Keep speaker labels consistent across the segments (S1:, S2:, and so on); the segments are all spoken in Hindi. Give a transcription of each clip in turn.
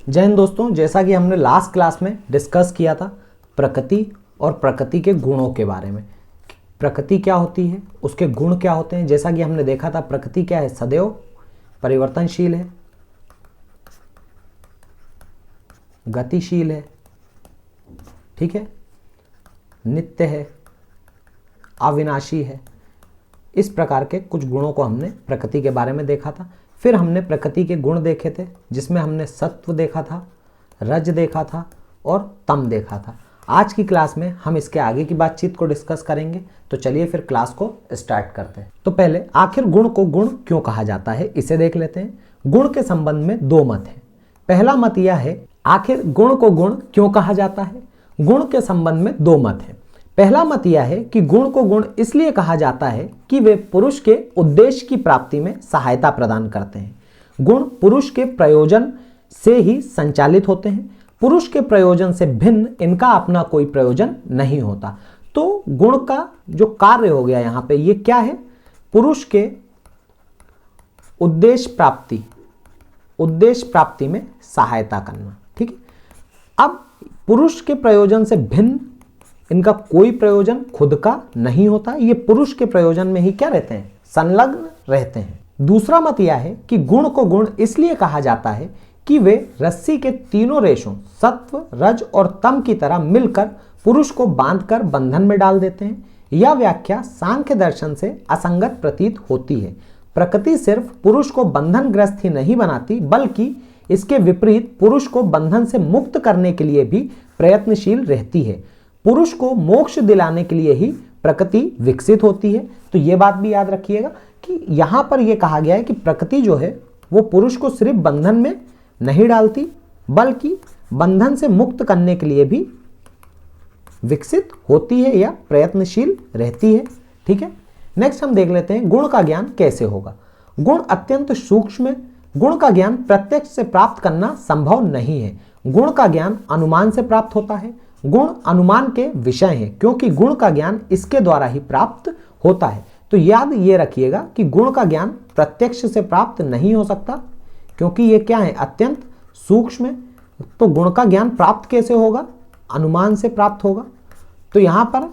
S1: जय हिंद दोस्तों, जैसा कि हमने लास्ट क्लास में डिस्कस किया था प्रकृति और प्रकृति के गुणों के बारे में। प्रकृति क्या होती है, उसके गुण क्या होते हैं। जैसा कि हमने देखा था प्रकृति क्या है, सदैव परिवर्तनशील है, गतिशील है, ठीक है, नित्य है, अविनाशी है। इस प्रकार के कुछ गुणों को हमने प्रकृति के बारे में देखा था। फिर हमने प्रकृति के गुण देखे थे, जिसमें हमने सत्व देखा था, रज देखा था और तम देखा था। आज की क्लास में हम इसके आगे की बातचीत को डिस्कस करेंगे। तो चलिए फिर क्लास को स्टार्ट करते हैं। तो पहले आखिर गुण को गुण क्यों कहा जाता है, इसे देख लेते हैं। गुण के संबंध में दो मत हैं। पहला मत यह है, आखिर गुण को गुण क्यों कहा जाता है। गुण के संबंध में दो मत हैं। पहला मत यह है कि गुण को गुण इसलिए कहा जाता है कि वे पुरुष के उद्देश्य की प्राप्ति में सहायता प्रदान करते हैं। गुण पुरुष के प्रयोजन से ही संचालित होते हैं। पुरुष के प्रयोजन से भिन्न इनका अपना कोई प्रयोजन नहीं होता। तो गुण का जो कार्य हो गया यहां पे, ये क्या है, पुरुष के उद्देश्य प्राप्ति में सहायता करना, ठीक है। अब पुरुष के प्रयोजन से भिन्न इनका कोई प्रयोजन खुद का नहीं होता। ये पुरुष के प्रयोजन में ही क्या रहते हैं, संलग्न रहते हैं। दूसरा मत यह है कि गुण को गुण इसलिए कहा जाता है कि वे रस्सी के तीनों रेशों सत्व, रज और तम की तरह मिलकर पुरुष को बांधकर बंधन में डाल देते हैं। यह व्याख्या सांख्य दर्शन से असंगत प्रतीत होती है। प्रकृति सिर्फ पुरुष को बंधनग्रस्त ही नहीं बनाती, बल्कि इसके विपरीत पुरुष को बंधन से मुक्त करने के लिए भी प्रयत्नशील रहती है। पुरुष को मोक्ष दिलाने के लिए ही प्रकृति विकसित होती है। तो यह बात भी याद रखिएगा कि यहां पर यह कहा गया है कि प्रकृति जो है वो पुरुष को सिर्फ बंधन में नहीं डालती, बल्कि बंधन से मुक्त करने के लिए भी विकसित होती है या प्रयत्नशील रहती है, ठीक है। नेक्स्ट हम देख लेते हैं गुण का ज्ञान कैसे होगा। गुण अत्यंत सूक्ष्म है। गुण का ज्ञान प्रत्यक्ष से प्राप्त करना संभव नहीं है। गुण का ज्ञान अनुमान से प्राप्त होता है। गुण अनुमान के विषय हैं, क्योंकि गुण का ज्ञान इसके द्वारा ही प्राप्त होता है। तो याद ये रखिएगा कि गुण का ज्ञान प्रत्यक्ष से प्राप्त नहीं हो सकता, क्योंकि ये क्या है, अत्यंत सूक्ष्म है। तो गुण का ज्ञान प्राप्त कैसे होगा, अनुमान से प्राप्त होगा। तो यहां पर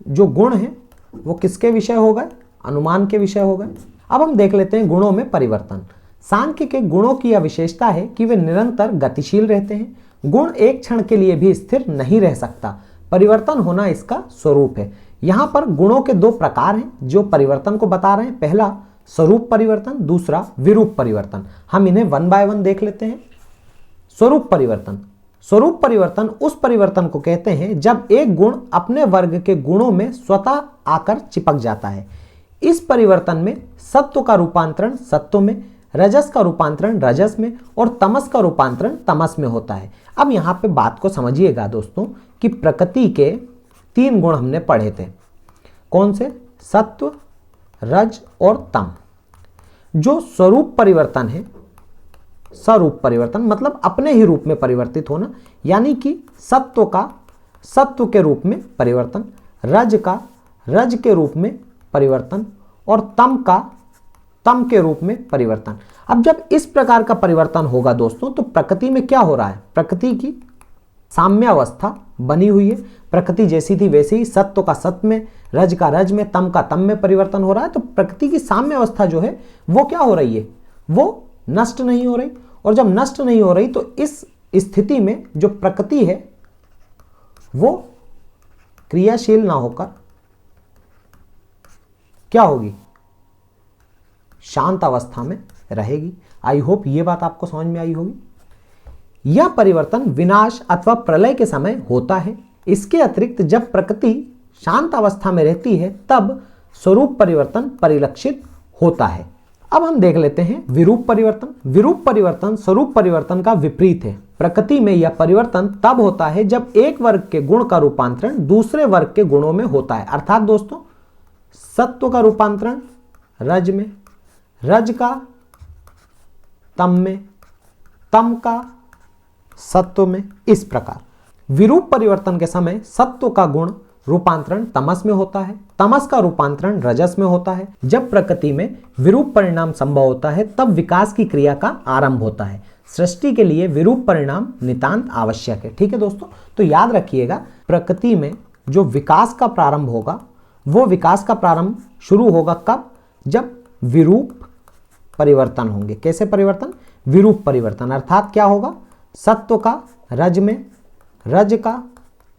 S1: जो गुण है वो किसके विषय हो गए, अनुमान के विषय हो गए। अब हम देख लेते हैं गुणों में परिवर्तन। सांख्य के गुणों की यह विशेषता है कि वे निरंतर गतिशील रहते हैं। गुण एक क्षण के लिए भी स्थिर नहीं रह सकता। परिवर्तन होना इसका स्वरूप है। यहां पर गुणों के दो प्रकार हैं जो परिवर्तन को बता रहे हैं। पहला स्वरूप परिवर्तन, दूसरा विरूप परिवर्तन। हम इन्हें वन बाय वन देख लेते हैं। स्वरूप परिवर्तन। स्वरूप परिवर्तन उस परिवर्तन को कहते हैं जब एक गुण अपने वर्ग के गुणों में स्वतः आकर चिपक जाता है। इस परिवर्तन में सत्व का रूपांतरण सत्व में, रजस का रूपांतरण रजस में और तमस का रूपांतरण तमस में होता है। अब यहां पे बात को समझिएगा दोस्तों कि प्रकृति के तीन गुण हमने पढ़े थे। कौन से, सत्व, रज और तम। जो स्वरूप परिवर्तन है, स्वरूप परिवर्तन मतलब अपने ही रूप में परिवर्तित होना, यानी कि सत्व का सत्व के रूप में परिवर्तन, रज का रज के रूप में परिवर्तन और तम का तम के रूप में परिवर्तन। अब जब इस प्रकार का परिवर्तन होगा दोस्तों, तो प्रकृति में क्या हो रहा है, प्रकृति की साम्यावस्था बनी हुई है। प्रकृति जैसी थी वैसे ही सत्व का सत्व में, रज का रज में, तम का तम में परिवर्तन हो रहा है। तो प्रकृति की साम्यावस्था जो है वो क्या हो रही है, वो नष्ट नहीं हो रही। और जब नष्ट नहीं हो रही तो इस स्थिति में जो प्रकृति है वो क्रियाशील ना होकर क्या होगी, शांत अवस्था में रहेगी। आई होप ये बात आपको समझ में आई होगी। यह परिवर्तन विनाश अथवा प्रलय के समय होता है। इसके अतिरिक्त जब प्रकृति शांत अवस्था में रहती है तब स्वरूप परिवर्तन परिलक्षित होता है। अब हम देख लेते हैं विरूप परिवर्तन। विरूप परिवर्तन स्वरूप परिवर्तन का विपरीत है। प्रकृति में यह परिवर्तन तब होता है जब एक वर्ग के गुण का रूपांतरण दूसरे वर्ग के गुणों में होता है। अर्थात दोस्तों, सत्व का रूपांतरण रज में, रज का तम में, तम का सत्व में। इस प्रकार विरूप परिवर्तन के समय सत्व का गुण रूपांतरण तमस में होता है, तमस का रूपांतरण रजस में होता है। जब प्रकृति में विरूप परिणाम संभव होता है तब विकास की क्रिया का आरंभ होता है। सृष्टि के लिए विरूप परिणाम नितांत आवश्यक है। ठीक है दोस्तों, तो याद रखिएगा प्रकृति में जो विकास का प्रारंभ होगा वो विकास का प्रारंभ शुरू होगा कब? जब विरूप परिवर्तन होंगे। कैसे परिवर्तन? विरूप परिवर्तन, अर्थात क्या होगा? सत्व का रज में, रज का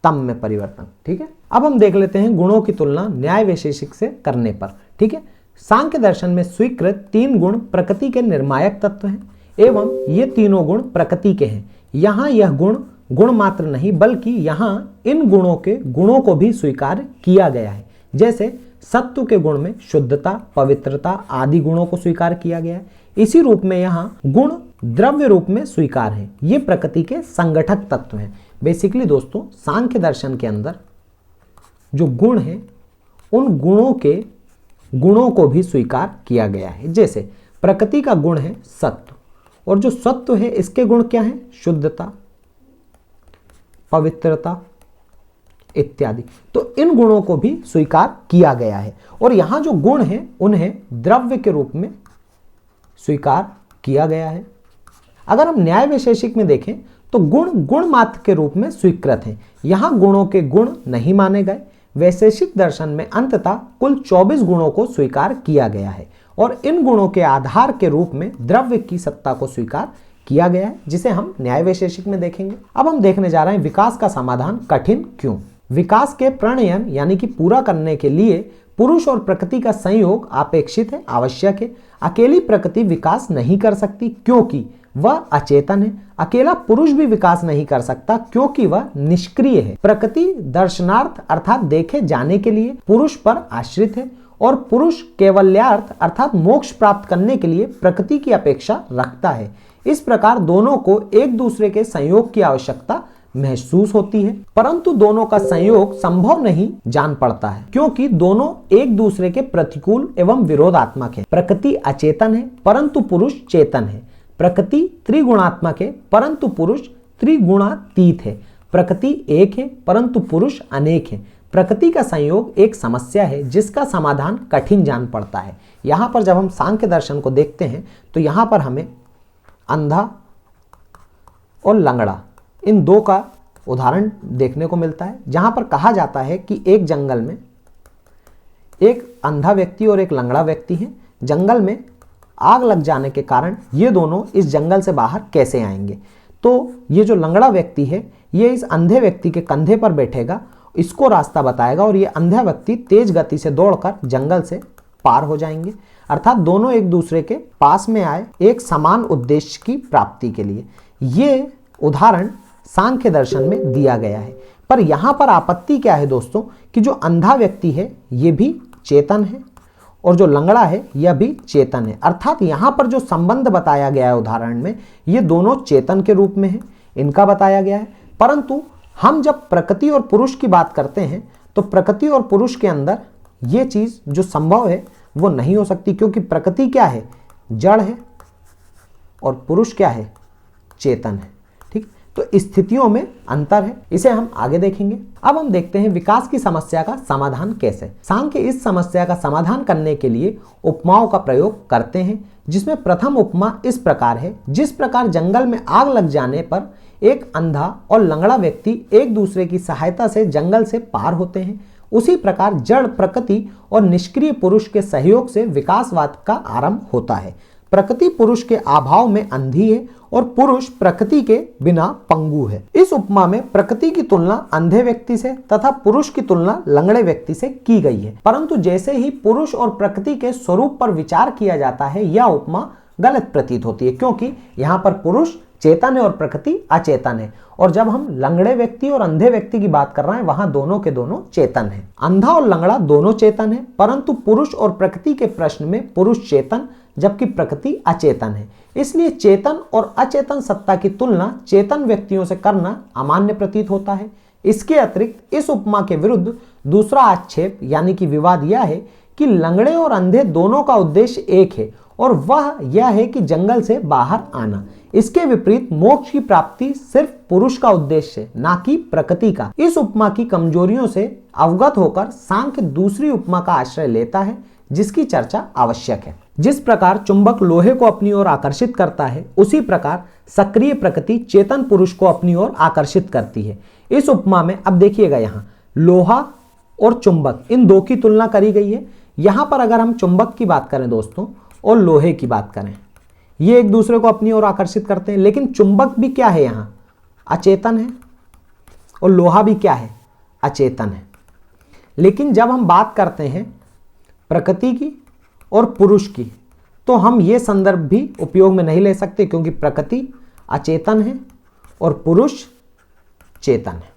S1: तम में परिवर्तन। ठीक है, अब हम देख लेते हैं गुणों की तुलना न्याय वैशेषिक से करने पर। ठीक है, सांख्य दर्शन में स्वीकृत 3 गुण प्रकृति के निर्मायक तत्व हैं एवं ये तीनों गुण प्रकृति के हैं। यहाँ यह गुण गुण मात्र नहीं बल्कि यहाँ इन गुणों के गुणों को भी स्वीकार किया गया है। जैसे सत्व के गुण में शुद्धता, पवित्रता आदि गुणों को स्वीकार किया गया है। इसी रूप में यहाँ गुण द्रव्य रूप में स्वीकार है। ये प्रकृति के संगठक तत्व हैं। बेसिकली दोस्तों सांख्य दर्शन के अंदर जो गुण हैं उन गुणों को भी स्वीकार किया गया है। जैसे प्रकृति का गुण है सत्व, और जो सत्व है इसके गुण क्या हैं? शुद्धता, पवित्रता इत्यादि। तो इन गुणों को भी स्वीकार किया गया है और यहां जो गुण हैं उन्हें द्रव्य के रूप में स्वीकार किया गया है। अगर हम न्याय वैशेषिक में देखें तो गुण गुण मात्र के रूप में स्वीकृत हैं। यहां गुणों के गुण नहीं माने गए। वैशेषिक दर्शन में अंततः कुल 24 गुणों को स्वीकार किया गया है और इन गुणों के आधार के रूप में द्रव्य की सत्ता को स्वीकार किया गया है, जिसे हम न्याय वैशेषिक में देखेंगे। अब हम देखने जा रहे हैं विकास का समाधान कठिन क्यों। विकास के प्रणयन यानी कि पूरा करने के लिए पुरुष और प्रकृति का संयोग अपेक्षित है, आवश्यक है। अकेली प्रकृति विकास नहीं कर सकती क्योंकि वह अचेतन है। अकेला पुरुष भी विकास नहीं कर सकता क्योंकि वह निष्क्रिय है। प्रकृति दर्शनार्थ अर्थात देखे जाने के लिए पुरुष पर आश्रित है और पुरुष कैवल्यार्थ अर्थात मोक्ष प्राप्त करने के लिए प्रकृति की अपेक्षा रखता है। इस प्रकार दोनों को एक दूसरे के संयोग की आवश्यकता महसूस होती है, परंतु दोनों का संयोग संभव नहीं जान पड़ता है क्योंकि दोनों एक दूसरे के प्रतिकूल एवं विरोधात्मक है। प्रकृति अचेतन है परंतु पुरुष चेतन है। प्रकृति त्रिगुणात्मक है परंतु पुरुष त्रिगुणातीत है। प्रकृति एक है परंतु पुरुष अनेक है। प्रकृति का संयोग एक समस्या है जिसका समाधान कठिन जान पड़ता है। यहाँ पर जब हम सांख्य दर्शन को देखते हैं तो यहाँ पर हमें अंधा और लंगड़ा इन दो का उदाहरण देखने को मिलता है, जहां पर कहा जाता है कि एक जंगल में एक अंधा व्यक्ति और एक लंगड़ा व्यक्ति है। जंगल में आग लग जाने के कारण ये दोनों इस जंगल से बाहर कैसे आएंगे? तो ये जो लंगड़ा व्यक्ति है ये इस अंधे व्यक्ति के कंधे पर बैठेगा, इसको रास्ता बताएगा और ये अंधा व्यक्ति तेज गति से दौड़कर जंगल से पार हो जाएंगे। अर्थात दोनों एक दूसरे के पास में आए एक समान उद्देश्य की प्राप्ति के लिए। ये उदाहरण सांख्य दर्शन में दिया गया है। पर यहाँ पर आपत्ति क्या है दोस्तों कि जो अंधा व्यक्ति है ये भी चेतन है और जो लंगड़ा है यह भी चेतन है। अर्थात यहाँ पर जो संबंध बताया गया है उदाहरण में ये दोनों चेतन के रूप में है, इनका बताया गया है। परंतु हम जब प्रकृति और पुरुष की बात करते हैं तो प्रकृति और पुरुष के अंदर ये चीज़ जो संभव है वो नहीं हो सकती क्योंकि प्रकृति क्या है? जड़ है और पुरुष क्या है? चेतन है। ठीक, तो स्थितियों में अंतर है, इसे हम आगे देखेंगे। अब हम देखते हैं विकास की समस्या का समाधान कैसे। सांख्य इस समस्या का समाधान करने के लिए उपमाओं का प्रयोग करते हैं, जिसमें प्रथम उपमा इस प्रकार है। जिस प्रकार जंगल में आग लग जाने पर एक अंधा और लंगड़ा व्यक्ति एक दूसरे की सहायता से जंगल से पार होते हैं, उसी प्रकार जड़ प्रकृति और निष्क्रिय पुरुष के सहयोग से विकासवाद का आरंभ होता है। प्रकृति पुरुष के अभाव में अंधी है और पुरुष प्रकृति के बिना पंगु है। इस उपमा में प्रकृति की तुलना अंधे व्यक्ति से तथा पुरुष की तुलना लंगड़े व्यक्ति से की गई है, परंतु जैसे ही पुरुष और प्रकृति के स्वरूप पर विचार किया जाता है यह उपमा गलत प्रतीत होती है क्योंकि यहाँ पर पुरुष चेतन है और प्रकृति अचेतन है, और जब हम लंगड़े व्यक्ति और अंधे व्यक्ति की बात कर रहे हैं वहां दोनों के दोनों चेतन हैं। अंधा और लंगड़ा दोनों चेतन है, परंतु पुरुष और प्रकृति के प्रश्न में पुरुष चेतन जबकि प्रकृति अचेतन है। इसलिए चेतन और अचेतन सत्ता की तुलना चेतन व्यक्तियों से करना अमान्य प्रतीत होता है। इसके अतिरिक्त इस उपमा के विरुद्ध दूसरा आक्षेप यानी कि विवाद यह है कि लंगड़े और अंधे दोनों का उद्देश्य एक है और वह यह है कि जंगल से बाहर आना। इसके विपरीत मोक्ष की प्राप्ति सिर्फ पुरुष का उद्देश्य है, ना कि प्रकृति का। इस उपमा की कमजोरियों से अवगत होकर सांख्य दूसरी उपमा का आश्रय लेता है जिसकी चर्चा आवश्यक है। जिस प्रकार चुंबक लोहे को अपनी ओर आकर्षित करता है उसी प्रकार सक्रिय प्रकृति चेतन पुरुष को अपनी ओर आकर्षित करती है। इस उपमा में अब देखिएगा, यहां लोहा और चुंबक इन दो की तुलना करी गई है। यहां पर अगर हम चुंबक की बात करें दोस्तों और लोहे की बात करें, ये एक दूसरे को अपनी ओर आकर्षित करते हैं, लेकिन चुंबक भी क्या है, यहां अचेतन है और लोहा भी क्या है, अचेतन है। लेकिन जब हम बात करते हैं प्रकृति की और पुरुष की, तो हम ये संदर्भ भी उपयोग में नहीं ले सकते, क्योंकि प्रकृति अचेतन है और पुरुष चेतन है।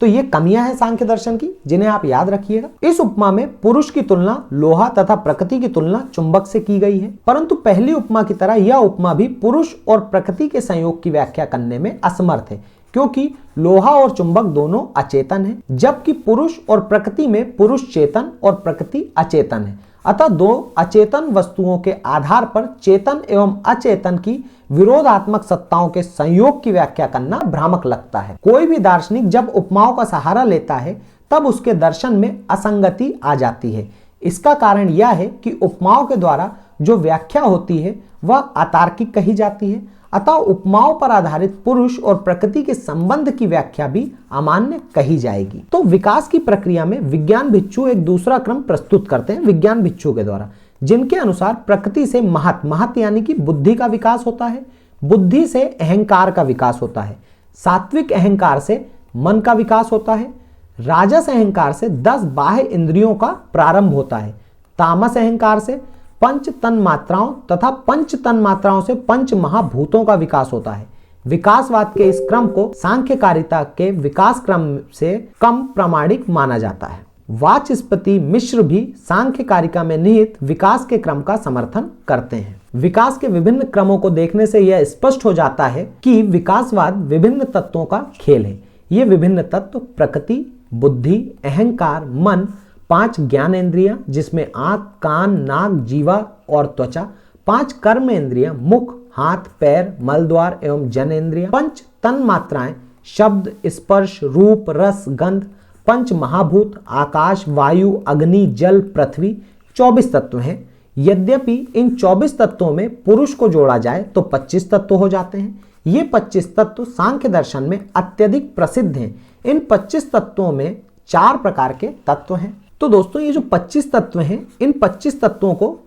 S1: तो ये कमियां हैं सांख्य दर्शन की, जिन्हें आप याद रखिएगा। इस उपमा में पुरुष की तुलना लोहा तथा प्रकृति की तुलना चुंबक से की गई है, परंतु पहली उपमा की तरह यह उपमा भी पुरुष और प्रकृति के संयोग की व्याख्या करने में असमर्थ है, क्योंकि लोहा और चुंबक दोनों अचेतन हैं, जबकि पुरुष और प्रकृति में पुरुष चेतन और प्रकृति अचेतन है। अतः दो अचेतन वस्तुओं के आधार पर चेतन एवं अचेतन की विरोधात्मक सत्ताओं के संयोग की व्याख्या करना भ्रामक लगता है। कोई भी दार्शनिक जब उपमाओं का सहारा लेता है तब उसके दर्शन में असंगति आ जाती है। इसका कारण यह है कि उपमाओं के द्वारा जो व्याख्या होती है वह अतार्किक कही जाती है। अतः उपमाओं पर आधारित पुरुष और प्रकृति के संबंध की व्याख्या भी अमान्य कही जाएगी। तो विकास की प्रक्रिया में विज्ञान भिक्षु एक दूसरा क्रम प्रस्तुत करते हैं विज्ञान भिक्षु के द्वारा, जिनके अनुसार प्रकृति से महत यानी कि बुद्धि का विकास होता है, बुद्धि से अहंकार का विकास होता है, सात्विक अहंकार से मन का विकास होता है, राजस अहंकार से 10 बाह्य इंद्रियों का प्रारंभ होता है, तामस अहंकार से पंच तन मात्राओं तथा पंच तन मात्राओं से पंच महाभूतों का विकास होता है। विकासवाद के इस क्रम को सांख्यकारिता के विकास क्रम से कम प्रामाणिक माना जाता है। वाचस्पति मिश्र भी सांख्यकारिका में निहित विकास के क्रम का समर्थन करते हैं। विकास के विभिन्न क्रमों को देखने से यह स्पष्ट हो जाता है कि विकासवाद विभिन्न तत्वों का खेल है। ये विभिन्न तत्व प्रकृति, बुद्धि, अहंकार, मन, 5 ज्ञानेंद्रियां जिसमें आंख, कान, नाक, जीवा और त्वचा, 5 कर्मेंद्रियां मुख, हाथ, पैर, मलद्वार एवं जनेंद्रियां, 5 तन मात्राएं शब्द, स्पर्श, रूप, रस, गंध, 5 महाभूत आकाश, वायु, अग्नि, जल, पृथ्वी, 24 तत्व हैं। यद्यपि इन 24 तत्वों में पुरुष को जोड़ा जाए तो 25 तत्व हो जाते हैं। ये 25 तत्व सांख्य दर्शन में अत्यधिक प्रसिद्ध हैं। इन 25 तत्वों में 4 प्रकार के तत्व हैं। तो दोस्तों ये जो 25 तत्व हैं, इन 25 तत्वों को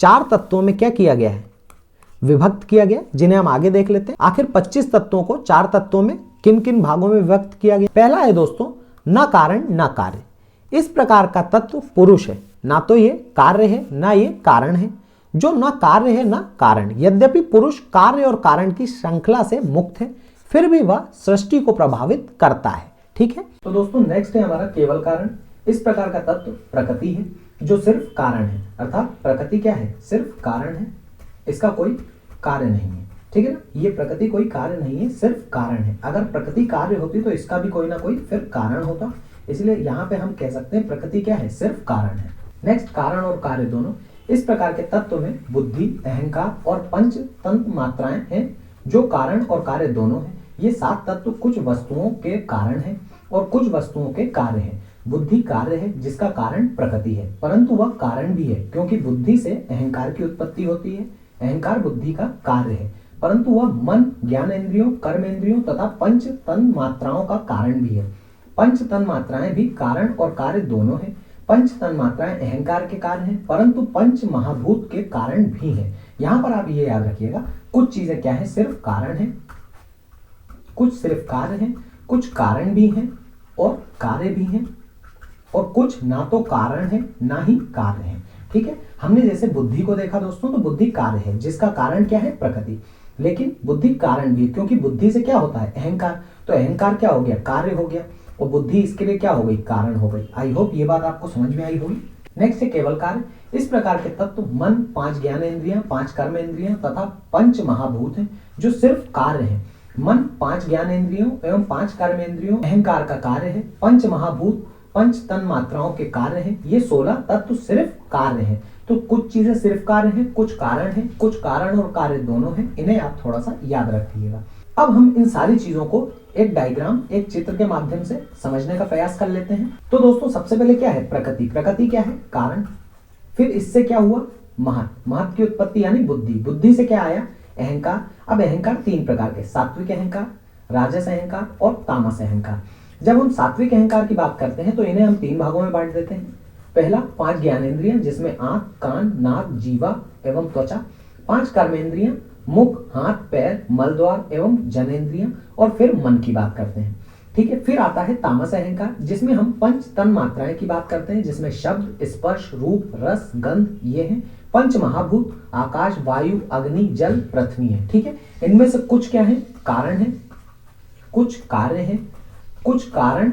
S1: 4 तत्वों में क्या किया गया है, विभक्त किया गया, जिन्हें हम आगे देख लेते हैं। आखिर 25 तत्वों को 4 तत्वों में किन किन भागों में विभक्त किया गया। पहला है दोस्तों न कारण न कार्य। इस प्रकार का तत्व पुरुष है, ना तो ये कार्य है ना ये कारण है, जो न कार्य है न कारण। यद्यपि पुरुष कार्य और कारण की श्रृंखला से मुक्त है, फिर भी वह सृष्टि को प्रभावित करता है। ठीक है, तो दोस्तों नेक्स्ट है हमारा केवल कारण। इस प्रकार का तत्व प्रकृति है, जो सिर्फ कारण है, अर्थात प्रकृति क्या है, सिर्फ कारण है, इसका कोई कार्य नहीं है। ठीक है ना, ये प्रकृति कोई कार्य नहीं है, सिर्फ कारण है। अगर प्रकृति कार्य होती तो इसका भी कोई ना कोई फिर कारण होता, इसलिए यहाँ पे हम कह सकते हैं प्रकृति क्या है, सिर्फ कारण है। नेक्स्ट, कारण और कार्य दोनों। इस प्रकार के तत्व में बुद्धि, अहंकार और पंच तंत्र मात्राएं हैं, जो कारण और कार्य दोनों हैं। ये 7 तत्व कुछ वस्तुओं के कारण है और कुछ वस्तुओं के कार्य है। बुद्धि कार्य है, जिसका कारण प्रकृति है, परंतु वह कारण भी है, क्योंकि बुद्धि से अहंकार की उत्पत्ति होती है। अहंकार बुद्धि का कार्य है, परंतु वह मन, ज्ञानेंद्रियों, कर्मेंद्रियों तथा पंच तन मात्राओं का कारण भी है। पंच तन मात्राएं भी कारण और कार्य दोनों हैं। पंच तन मात्राएं अहंकार के कारण हैं, परंतु पंच महाभूत के कारण भी हैं। यहाँ पर आप ये याद रखिएगा, कुछ चीजें क्या है, सिर्फ कारण है, कुछ सिर्फ कार्य है, कुछ कारण भी हैं और कार्य भी हैं, और कुछ ना तो कारण है ना ही कार्य है। ठीक है, हमने जैसे बुद्धि को देखा दोस्तों, तो बुद्धि कार्य है, जिसका कारण क्या है, प्रकृति। लेकिन बुद्धि कारण भी है, क्योंकि बुद्धि से क्या होता है, अहंकार। तो अहंकार क्या हो गया, कार्य हो गया, और बुद्धि इसके लिए क्या हो गई, कारण हो गई। आई होप ये बात आपको समझ में आई होगी। नेक्स्ट है केवल कार्य। इस प्रकार के तत्व मन, 5 ज्ञानेंद्रियां, 5 कर्मेंद्रियां तथा पंच महाभूत हैं, जो सिर्फ कार्य है। मन 5 ज्ञानेंद्रियों एवं 5 कर्मेंद्रियों अहंकार का कार्य है। पंच महाभूत पंच तन मात्राओं के कार्य हैं। ये 16 तत्व सिर्फ कार्य हैं। तो कुछ चीजें सिर्फ कार्य हैं, कुछ कारण हैं, कुछ कारण और कार्य दोनों हैं। इन्हें आप थोड़ा सा याद रखिएगा। अब हम इन सारी चीजों को एक डायग्राम, एक चित्र के माध्यम से समझने का प्रयास कर लेते हैं। तो दोस्तों सबसे पहले क्या है, प्रकृति। प्रकृति क्या है, कारण। फिर इससे क्या हुआ, महत। महत की उत्पत्ति यानी बुद्धि। बुद्धि से क्या आया, अहंकार। अब अहंकार तीन प्रकार के, सात्विक अहंकार, राजस अहंकार और तामस अहंकार। जब हम सात्विक अहंकार की बात करते हैं तो इन्हें हम तीन भागों में बांट देते हैं। पहला 5 ज्ञानेंद्रियां जिसमें आंख, कान, नाक, जीवा एवं त्वचा, 5 कर्मेंद्रियां मुख, हाथ, पैर, मलद्वार एवं जनेंद्रियां, और फिर मन की बात करते हैं। ठीक है, फिर आता है तामस अहंकार जिसमें हम पंच तन मात्राएं की बात करते हैं, जिसमें शब्द, स्पर्श, रूप, रस, गंध ये हैं। पंच महाभूत आकाश, वायु, अग्नि, जल, पृथ्वी है। ठीक है, इनमें से कुछ क्या है, कारण है, कुछ कार्य है, कुछ कारण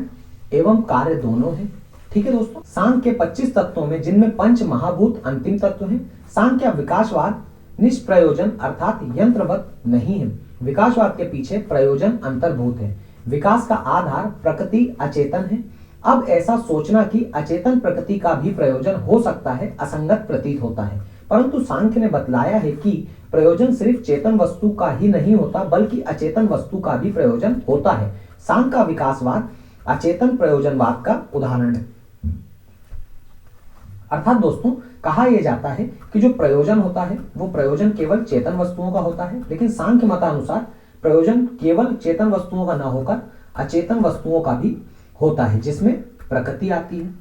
S1: एवं कार्य दोनों है। ठीक है दोस्तों, सांख्य के 25 तत्वों में जिनमें पंच महाभूत अंतिम तत्व है। सांख्य विकासवाद निष्प्रयोजन अर्थात यंत्रवत नहीं है। विकासवाद के पीछे प्रयोजन अंतर्भूत है। विकास का आधार प्रकृति अचेतन है। अब ऐसा सोचना कि अचेतन प्रकृति का भी प्रयोजन हो सकता है असंगत प्रतीत होता है, परंतु सांख्य ने बतलाया है कि प्रयोजन सिर्फ चेतन वस्तु का ही नहीं होता बल्कि अचेतन वस्तु का भी प्रयोजन होता है। सांख्य का विकासवाद अचेतन प्रयोजनवाद का उदाहरण है। अर्थात दोस्तों कहा यह जाता है कि जो प्रयोजन होता है वो प्रयोजन केवल चेतन वस्तुओं का होता है, लेकिन सांख्य मतानुसार प्रयोजन केवल चेतन वस्तुओं का न होकर अचेतन वस्तुओं का भी होता है, जिसमें प्रकृति आती है।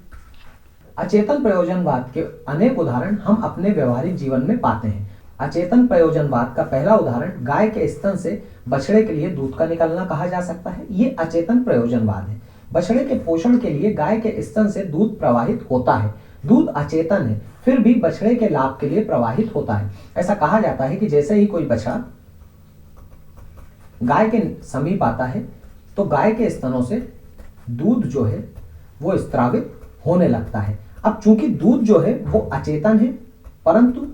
S1: अचेतन प्रयोजनवाद के अनेक उदाहरण हम अपने व्यवहारिक जीवन में पाते हैं। अचेतन प्रयोजनवाद का पहला उदाहरण गाय के स्तन से बछड़े के लिए दूध का निकलना कहा जा सकता है। ये अचेतन प्रयोजनवाद है। बछड़े के पोषण के लिए गाय के स्तन से दूध प्रवाहित होता है। दूध अचेतन है, फिर भी बछड़े के लाभ के लिए प्रवाहित होता है। ऐसा कहा जाता है कि जैसे ही कोई बछड़ा गाय के समीप आता है तो गाय के स्तनों से दूध जो है वो स्त्रावित होने लगता है। अब चूंकि दूध जो है वो अचेतन है, परंतु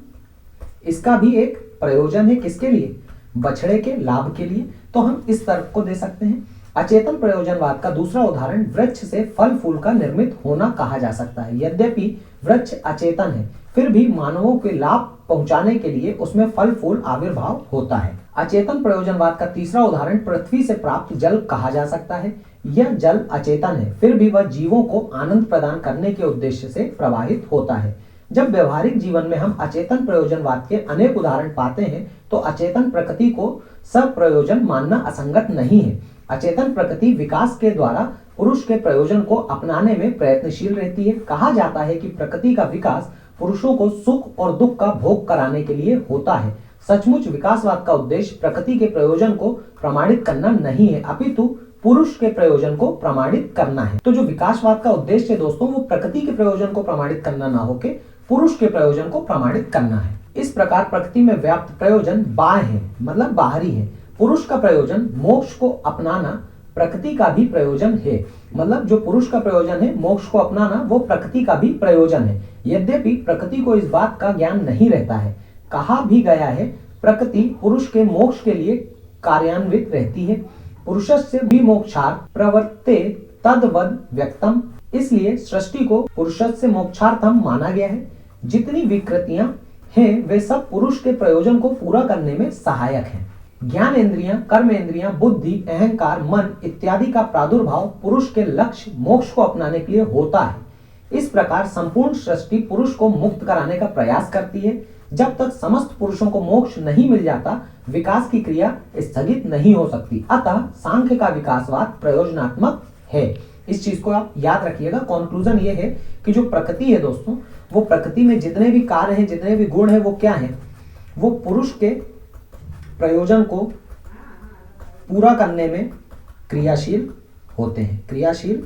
S1: इसका भी एक प्रयोजन है, किसके लिए, बछड़े के लाभ के लिए, तो हम इस तर्क को दे सकते हैं। अचेतन प्रयोजनवाद का दूसरा उदाहरण वृक्ष से फल फूल का निर्मित होना कहा जा सकता है। यद्यपि वृक्ष अचेतन है, फिर भी मानवों के लाभ पहुंचाने के लिए उसमें फल फूल आविर्भाव होता है। अचेतन प्रयोजनवाद का तीसरा उदाहरण पृथ्वी से प्राप्त जल कहा जा सकता है। यह जल अचेतन है, फिर भी वह जीवों को आनंद प्रदान करने के उद्देश्य से प्रवाहित होता है। जब व्यवहारिक जीवन में हम अचेतन प्रयोजनवाद के अनेक उदाहरण पाते हैं तो अचेतन प्रकृति को सप्रयोजन मानना असंगत नहीं है। अचेतन प्रकृति विकास के द्वारा पुरुष के प्रयोजन को अपनाने में प्रयत्नशील रहती है। कहा जाता है कि प्रकृति का विकास पुरुषों को सुख और दुख का भोग कराने के लिए होता है। सचमुच विकासवाद का उद्देश्य प्रकृति के प्रयोजन को प्रमाणित करना नहीं है, अपितु पुरुष के प्रयोजन को प्रमाणित करना है। तो जो विकासवाद का उद्देश्य है दोस्तों, वो प्रकृति के प्रयोजन को प्रमाणित करना ना होके पुरुष के प्रयोजन को प्रमाणित करना है। इस प्रकार प्रकृति में व्याप्त प्रयोजन बाह्य है, मतलब बाहरी है। पुरुष का प्रयोजन मोक्ष को अपनाना प्रकृति का भी प्रयोजन है, मतलब जो पुरुष का प्रयोजन है मोक्ष को अपनाना, वो प्रकृति का भी प्रयोजन है। यद्यपि प्रकृति को इस बात का ज्ञान नहीं रहता है। कहा भी गया है प्रकृति पुरुष के मोक्ष के लिए कार्यान्वित रहती है। पुरुषस्य भी मोक्षार्थ प्रवर्ते तद्वद व्यक्तम, इसलिए सृष्टि को पुरुषस्य मोक्षार्थम माना गया है। जितनी विकृतियां हैं वे सब पुरुष के प्रयोजन को पूरा करने में सहायक हैं। ज्ञान इंद्रियां, कर्म इंद्रियां, बुद्धि, अहंकार, मन इत्यादि का प्रादुर्भाव पुरुष के लक्ष्य मोक्ष को अपनाने के लिए होता है। इस प्रकार संपूर्ण सृष्टि पुरुष को मुक्त कराने का प्रयास करती है। जब तक समस्त पुरुषों को मोक्ष नहीं मिल जाता विकास की क्रिया स्थगित नहीं हो सकती। अतः सांख्य का विकासवाद प्रयोजनात्मक है। इस चीज को आप याद रखिएगा। कंक्लूजन ये है कि जो प्रकृति है दोस्तों, वो प्रकृति में जितने भी कार्य हैं, जितने भी गुण हैं, वो क्या हैं, वो पुरुष के प्रयोजन को पूरा करने में क्रियाशील होते हैं, क्रियाशील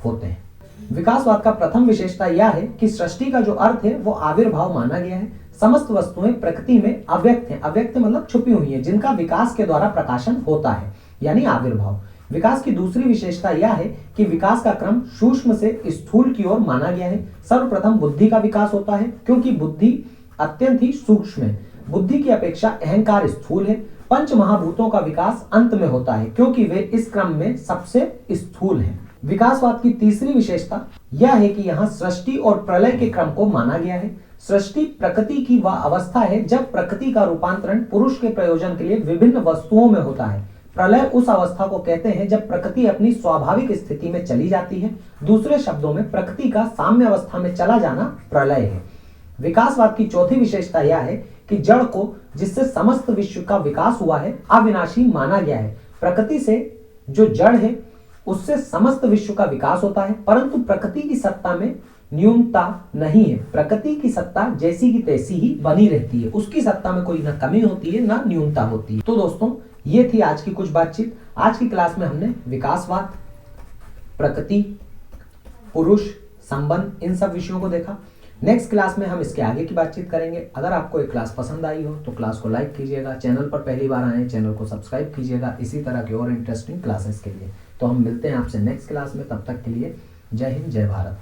S1: होते हैं। विकासवाद का प्रथम विशेषता यह है कि सृष्टि का जो अर्थ है वो आविर्भाव माना गया है। समस्त वस्तुएं प्रकृति में अव्यक्त हैं, अव्यक्त मतलब छुपी हुई हैं, जिनका विकास के द्वारा प्रकाशन होता है, यानी आविर्भाव। विकास की दूसरी विशेषता यह है कि विकास का क्रम सूक्ष्म से स्थूल की ओर माना गया है। सर्वप्रथम बुद्धि का विकास होता है, क्योंकि बुद्धि अत्यंत ही सूक्ष्म है। बुद्धि की अपेक्षा अहंकार स्थूल है। पंच महाभूतों का विकास अंत में होता है, क्योंकि वे इस क्रम में सबसे स्थूल हैं। विकासवाद की तीसरी विशेषता यह है कि यहाँ सृष्टि और प्रलय के क्रम को माना गया है। सृष्टि प्रकृति की वह अवस्था है जब प्रकृति का रूपांतरण पुरुष के प्रयोजन के लिए विभिन्न वस्तुओं में होता है। प्रलय उस अवस्था को कहते हैं जब प्रकृति अपनी स्वाभाविक स्थिति में चली जाती है। दूसरे शब्दों में प्रकृति का साम्य अवस्था में चला जाना प्रलय है। विकासवाद की चौथी विशेषता यह है कि जड़ को जिससे समस्त विश्व का विकास हुआ है अविनाशी माना गया है। प्रकृति से जो जड़ है उससे समस्त विश्व का विकास होता है, परंतु प्रकृति की सत्ता में न्यूनता नहीं है। प्रकृति की सत्ता जैसी की तैसी ही बनी रहती है, उसकी सत्ता में कोई ना कमी होती है ना न्यूनता होती है। तो दोस्तों ये थी आज की कुछ बातचीत। आज की क्लास में हमने विकासवाद, प्रकृति, पुरुष, संबंध, इन सब विषयों को देखा। नेक्स्ट क्लास में हम इसके आगे की बातचीत करेंगे। अगर आपको एक क्लास पसंद आई हो तो क्लास को लाइक कीजिएगा, चैनल पर पहली बार आए चैनल को सब्सक्राइब कीजिएगा इसी तरह के और इंटरेस्टिंग क्लासेस के लिए। तो हम मिलते हैं आपसे नेक्स्ट क्लास में, तब तक के लिए जय हिंद, जय भारत।